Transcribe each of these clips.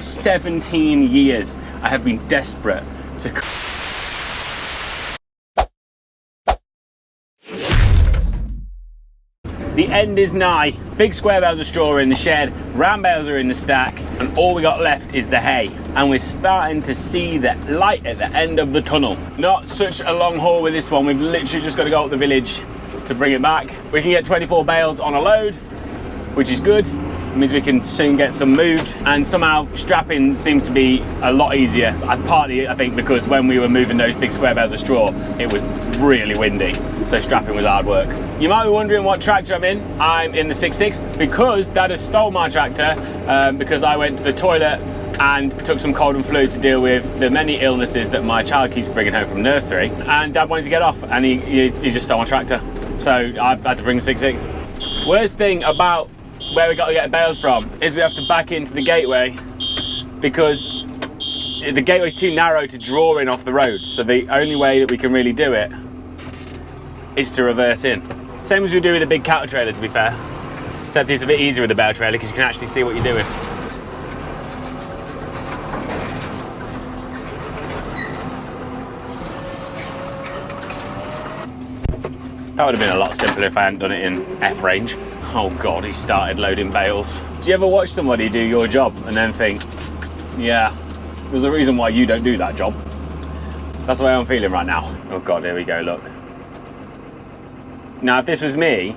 17 years I have been desperate to the end is nigh. Big square bales of straw are in the shed, round bales are in the stack, and all we got left is the hay. And we're starting to see the light at the end of the tunnel. Not such a long haul with this one. We've literally just got to go up the village to bring it back. We can get 24 bales on a load, which is good. It means we can soon get some moved, and somehow strapping seems to be a lot easier. Partly, I think, because when we were moving those big square bales of straw, it was really windy, so strapping was hard work. You might be wondering what tractor I'm in. I'm in the 6.6 because Dad has stole my tractor because I went to the toilet and took some cold and flu to deal with the many illnesses that my child keeps bringing home from nursery, and Dad wanted to get off, and he just stole my tractor, so I've had to bring the 6.6. Worst thing about where we got to get bales from is we have to back into the gateway because the gateway's too narrow to draw in off the road, so the only way that we can really do it is to reverse in. Same as we do with a big cattle trailer, to be fair, except it's a bit easier with the bale trailer because you can actually see what you're doing. That would have been a lot simpler if I hadn't done it in F range. Oh God, he started loading bales. Do you ever watch somebody do your job and then think, yeah, there's a reason why you don't do that job? That's the way I'm feeling right now. Oh God, here we go, look. Now, if this was me,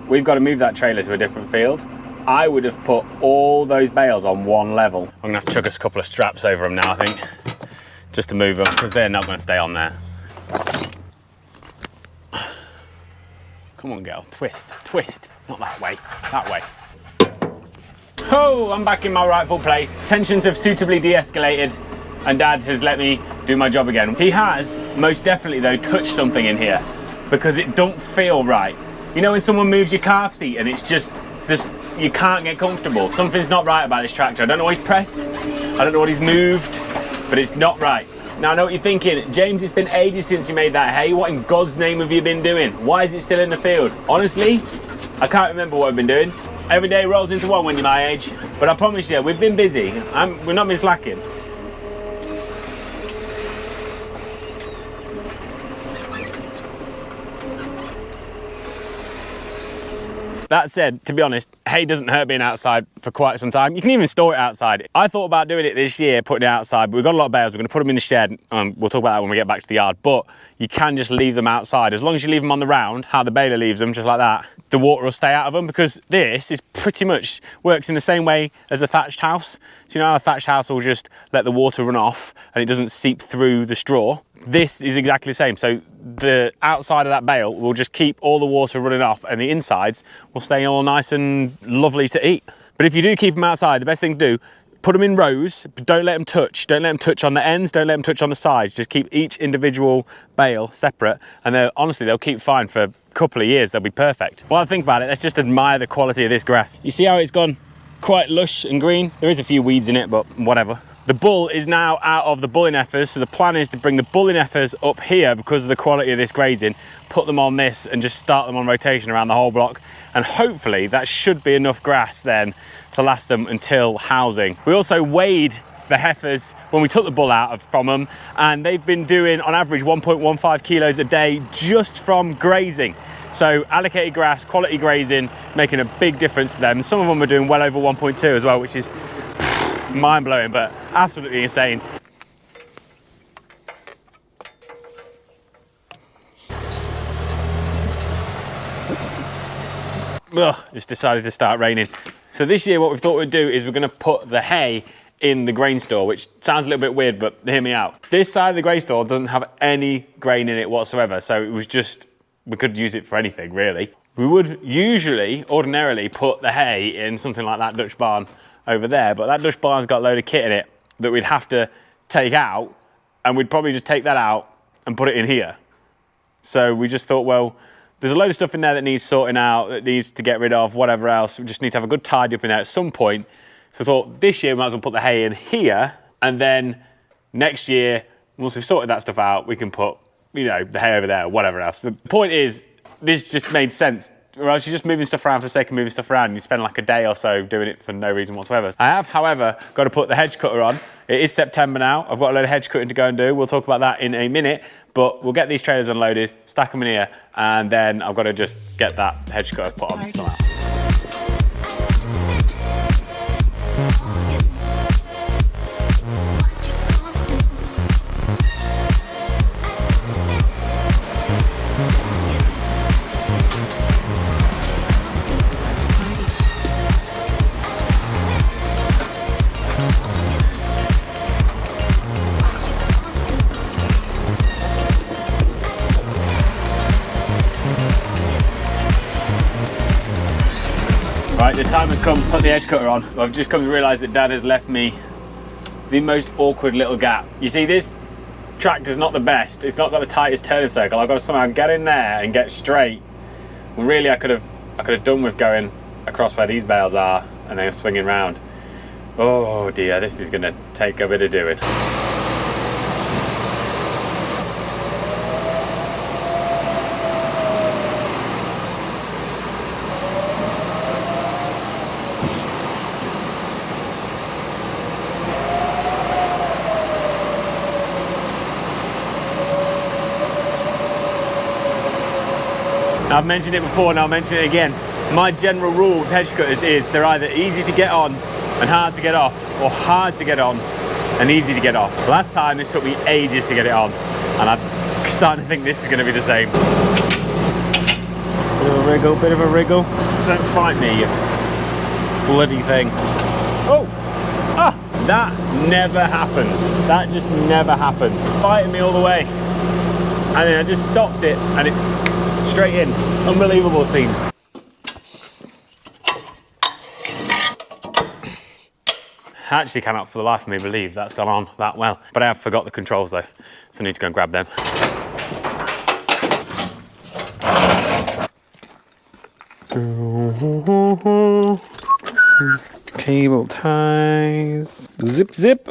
we've got to move that trailer to a different field. I would have put all those bales on one level. I'm gonna have to chuck us a couple of straps over them now, I think, just to move them, because they're not gonna stay on there. Come on, girl, twist, twist. Not that way, that way. Oh, I'm back in my rightful place. Tensions have suitably de-escalated, and Dad has let me do my job again. He has, most definitely though, touched something in here, because it don't feel right. You know when someone moves your calf seat and it's just you can't get comfortable. Something's not right about this tractor. I don't know what he's pressed, I don't know what he's moved, but it's not right. Now I know what you're thinking, James, it's been ages since you made that hay. What in God's name have you been doing? Why is it still in the field? Honestly, I can't remember what I've been doing. Every day rolls into one when you're my age. But I promise you, we've been busy. We're not been slacking. That said, to be honest, hay doesn't hurt being outside for quite some time. You can even store it outside. I thought about doing it this year, putting it outside, but we've got a lot of bales. We're going to put them in the shed. We'll talk about that when we get back to the yard. But you can just leave them outside. As long as you leave them on the round, how the baler leaves them, just like that, the water will stay out of them, because this is pretty much works in the same way as a thatched house. So you know how a thatched house will just let the water run off and it doesn't seep through the straw? This is exactly the same. So the outside of that bale will just keep all the water running off, and the insides will stay all nice and lovely to eat. But if you do keep them outside, the best thing to do, put them in rows, but don't let them touch. Don't let them touch on the ends, don't let them touch on the sides. Just keep each individual bale separate, and honestly, they'll keep fine for a couple of years. They'll be perfect. While I think about it, let's just admire the quality of this grass. You see how it's gone quite lush and green? There is a few weeds in it, but whatever. The bull is now out of the bulling heifers, so the plan is to bring the bulling heifers up here because of the quality of this grazing, put them on this and just start them on rotation around the whole block, and hopefully that should be enough grass then to last them until housing. We also weighed the heifers when we took the bull out from them, and they've been doing on average 1.15 kilos a day just from grazing. So allocated grass, quality grazing, making a big difference to them. Some of them are doing well over 1.2 as well, which is mind-blowing, but absolutely insane. Ugh, just decided to start raining. So this year what we thought we'd do is we're going to put the hay in the grain store, which sounds a little bit weird, but hear me out. This side of the grain store doesn't have any grain in it whatsoever, so it was just, we could use it for anything really. We would usually, ordinarily, put the hay in something like that Dutch barn over there, but that Dutch barn's got a load of kit in it that we'd have to take out, and we'd probably just take that out and put it in here. So we just thought, well, there's a load of stuff in there that needs sorting out, that needs to get rid of, whatever else. We just need to have a good tidy up in there at some point. So I thought this year we might as well put the hay in here, and then next year, once we've sorted that stuff out, we can put, you know, the hay over there or whatever else. The point is, this just made sense or else you're just moving stuff around for the sake of moving stuff around. You spend like a day or so doing it for no reason whatsoever. I have, however, got to put the hedge cutter on. It is September now. I've got a load of hedge cutting to go and do. We'll talk about that in a minute, but we'll get these trailers unloaded, stack them in here, and then I've got to just get that hedge cutter put on somehow. Right, the time has come, put the edge cutter on. I've just come to realise that Dad has left me the most awkward little gap. You see, this tractor's not the best. It's not got the tightest turning circle. I've got to somehow get in there and get straight. Well, really, I could have done with going across where these bales are and then swinging round. Oh dear, this is going to take a bit of doing. I've mentioned it before and I'll mention it again. My general rule with hedge cutters is they're either easy to get on and hard to get off, or hard to get on and easy to get off. Last time this took me ages to get it on, and I'm starting to think this is going to be the same. Bit of a wriggle. Don't fight me, you bloody thing. Oh! Ah! That never happens. That just never happens. Fighting me all the way. And then I just stopped it and it straight in. Unbelievable scenes. I actually cannot for the life of me believe that's gone on that well. But I have forgot the controls though, so I need to go and grab them. Cable ties. Zip zip.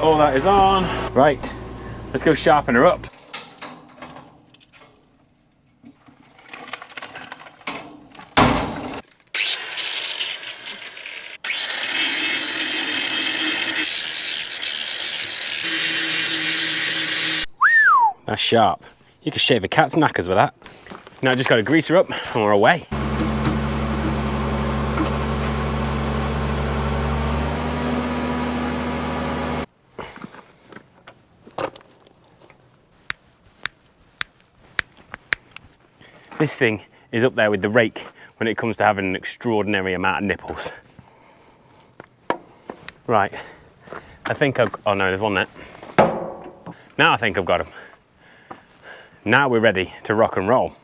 All that is on. Right. Let's go sharpen her up. That's sharp. You could shave a cat's knackers with that. Now I just got to grease her up and we're away. This thing is up there with the rake when it comes to having an extraordinary amount of nipples. Right, I think I've, oh no, there's one there. Now I think I've got them. Now we're ready to rock and roll.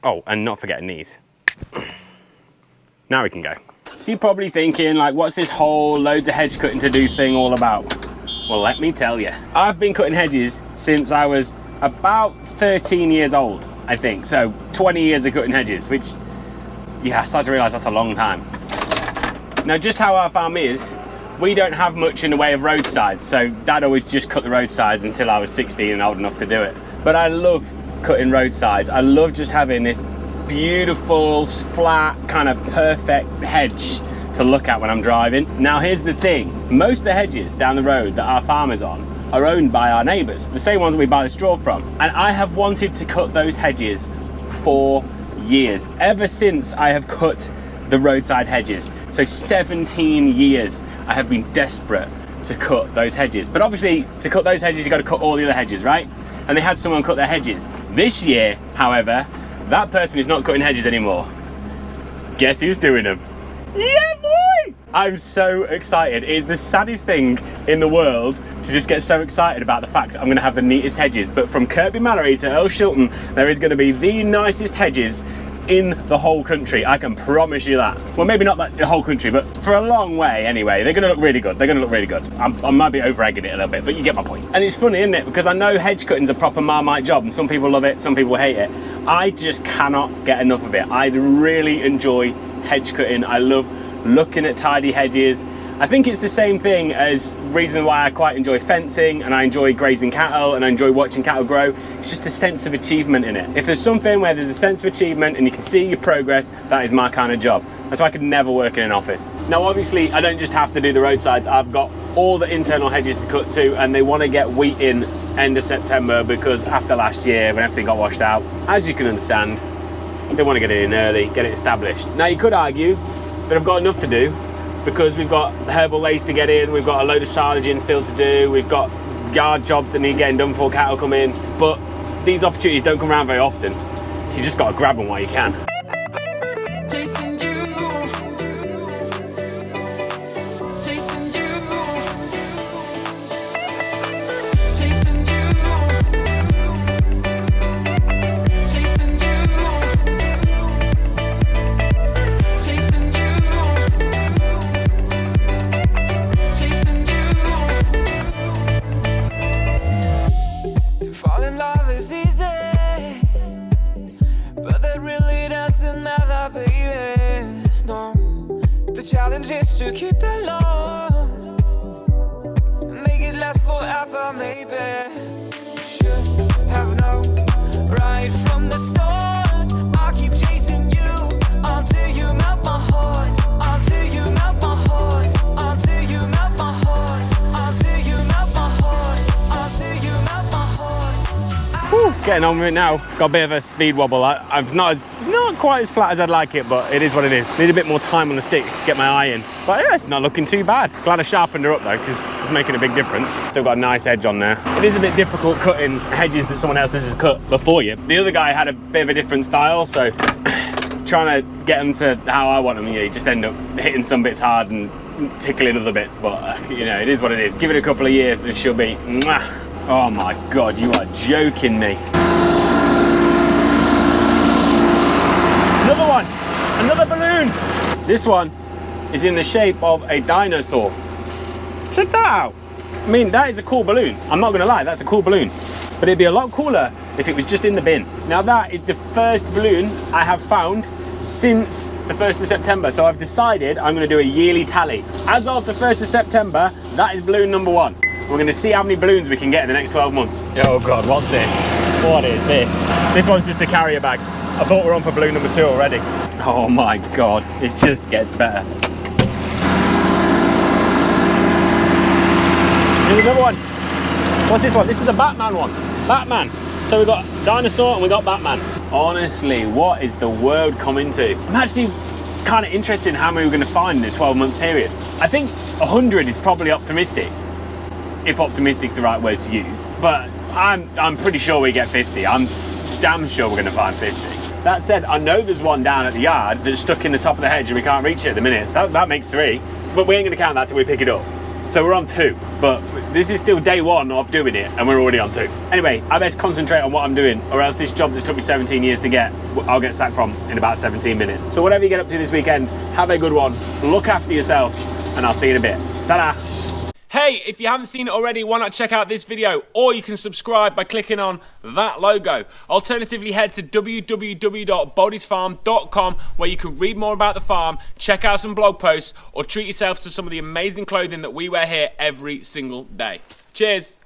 Oh, and not forgetting these. Now we can go. So you're probably thinking, like, what's this whole loads of hedge cutting to do thing all about? Well, let me tell you. I've been cutting hedges since I was about 13 years old. I think so. 20 years of cutting hedges, which, yeah, I started to realise that's a long time. Now, just how our farm is, we don't have much in the way of roadsides, so Dad always just cut the roadsides until I was 16 and old enough to do it. But I love cutting roadsides. I love just having this beautiful, flat, kind of perfect hedge to look at when I'm driving. Now, here's the thing. Most of the hedges down the road that our farm is on are owned by our neighbours, the same ones that we buy the straw from. And I have wanted to cut those hedges for years, ever since I have cut the roadside hedges. So 17 years I have been desperate to cut those hedges. But obviously, to cut those hedges, you've got to cut all the other hedges, right? And they had someone cut their hedges. This year, however, that person is not cutting hedges anymore. Guess who's doing them? Yeah, boy! I'm so excited. It is the saddest thing in the world to just get so excited about the fact that I'm going to have the neatest hedges. But from Kirkby Mallory to Earl Shilton, there is going to be the nicest hedges in the whole country. I can promise you that. Well, maybe not the whole country, but for a long way anyway. They're going to look really good. They're going to look really good. I might be over-egging it a little bit, but you get my point. And it's funny, isn't it? Because I know hedge cutting's a proper Marmite job, and some people love it, some people hate it. I just cannot get enough of it. I really enjoy hedge cutting. I love looking at tidy hedges. I think it's the same thing as reason why I quite enjoy fencing and I enjoy grazing cattle and I enjoy watching cattle grow. It's just a sense of achievement in it. If there's something where there's a sense of achievement and you can see your progress, that is my kind of job. That's why I could never work in an office. Now obviously I don't just have to do the roadsides, I've got all the internal hedges to cut to, and they want to get wheat in end of September because after last year when everything got washed out, as you can understand, they want to get it in early, get it established. Now you could argue that I've got enough to do because we've got herbal lace to get in, we've got a load of silaging still to do, we've got yard jobs that need getting done before cattle come in, but these opportunities don't come around very often, so you just got to grab them while you can. To keep the love, make it last forever, maybe. Should have known right from the start. I keep chasing you until you melt my heart, until you melt my heart, until you melt my heart, until you melt my heart, until you melt my heart. Whew, getting on with it now. Got a bit of a speed wobble. I've not quite as flat as I'd like it, but it is what it is. Need a bit more time on the stick to get my eye in. But yeah, it's not looking too bad. Glad I sharpened her up though, because it's making a big difference. Still got a nice edge on there. It is a bit difficult cutting hedges that someone else has cut before you. The other guy had a bit of a different style, so trying to get them to how I want them, you just end up hitting some bits hard and tickling other bits. But you know, it is what it is. Give it a couple of years and she'll be, mwah. Oh my God, you are joking me. Another one, another balloon. This one is in the shape of a dinosaur. Check that out. I mean, that is a cool balloon. I'm not gonna lie, that's a cool balloon. But it'd be a lot cooler if it was just in the bin. Now that is the first balloon I have found since the 1st of September. So I've decided I'm gonna do a yearly tally. As of the 1st of September, that is balloon number 1. We're gonna see how many balloons we can get in the next 12 months. Oh God, what's this? What is this? This one's just a carrier bag. I thought we're on for balloon number 2 already. Oh my God, it just gets better. Here's another one. What's this one? This is the Batman one. Batman. So we've got dinosaur and we got Batman. Honestly, what is the world coming to? I'm actually kind of interested in how many we're going to find in a 12-month period. I think 100 is probably optimistic, if optimistic's the right word to use. But I'm pretty sure we get 50. I'm damn sure we're going to find 50. That said, I know there's one down at the yard that's stuck in the top of the hedge and we can't reach it at the minute. So that makes 3, but we ain't gonna count that till we pick it up. So we're on 2, but this is still day 1 of doing it and we're already on 2. Anyway, I best concentrate on what I'm doing or else this job that's took me 17 years to get, I'll get sacked from in about 17 minutes. So whatever you get up to this weekend, have a good one, look after yourself, and I'll see you in a bit. Ta-da! Hey, if you haven't seen it already, why not check out this video? Or you can subscribe by clicking on that logo. Alternatively, head to www.bodysfarm.com where you can read more about the farm, check out some blog posts, or treat yourself to some of the amazing clothing that we wear here every single day. Cheers!